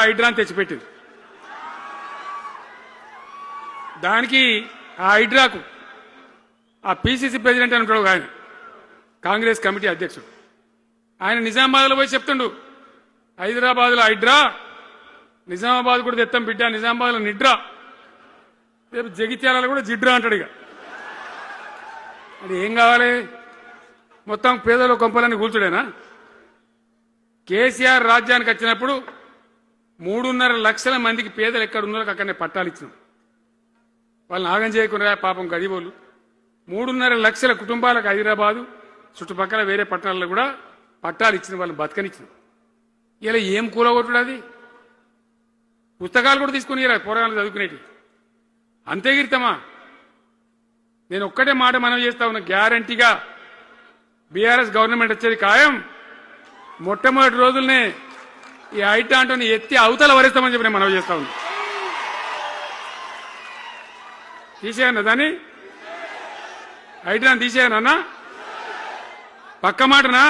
హైడ్రాని తెచ్చిపెట్టింది. దానికి ఆ హైడ్రాకు ఆ పిసిసి ప్రెసిడెంట్ అని ఉంటాడు ఆయన, కాంగ్రెస్ కమిటీ అధ్యక్షుడు, ఆయన నిజామాబాద్లో పోయి చెప్తుండు, హైదరాబాద్లో హైడ్రా, నిజామాబాద్ కూడా తెత్తాం బిడ్డ, నిజామాబాద్లో నిడ్రా, రేపు జగిత్యాలలో కూడా జిడ్రా అంటాడు. ఇక అది ఏం కావాలి? మొత్తం పేదల కొంపలన్నీ కూల్చుడేనా? కేసీఆర్ రాజ్యానికి వచ్చినప్పుడు 3.5 లక్షల మందికి పేదలు ఎక్కడ ఉన్నారో అక్కడనే పట్టాలు ఇచ్చినాం. వాళ్ళని ఆగం చేయకుండా పాపం గరీబోళ్ళు 3.5 లక్షల కుటుంబాలకు హైదరాబాదు చుట్టుపక్కల వేరే పట్టణాల్లో కూడా పట్టాలు ఇచ్చిన వాళ్ళని బతకనిచ్చినాం. ఇలా ఏం కూలగొట్టుడు? అది పుస్తకాలు కూడా తీసుకుని పోరాటాలు చదువుకునేటి అంతే గిరితమా? నేను ఒక్కటే మాట మనం చేస్తా ఉన్నా, గ్యారంటీగా బీఆర్ఎస్ గవర్నమెంట్ వచ్చేది ఖాయం. మొట్టమొదటి రోజుల్నే ఈ ఐటాంటోని ఎత్తి అవతల వరేస్తామని చెప్పి నేను మనవి చేస్తా ఉన్నా. తీసేయన్నా దాన్ని, ఐటాన్ తీసేయనన్నా పక్క మాటనా?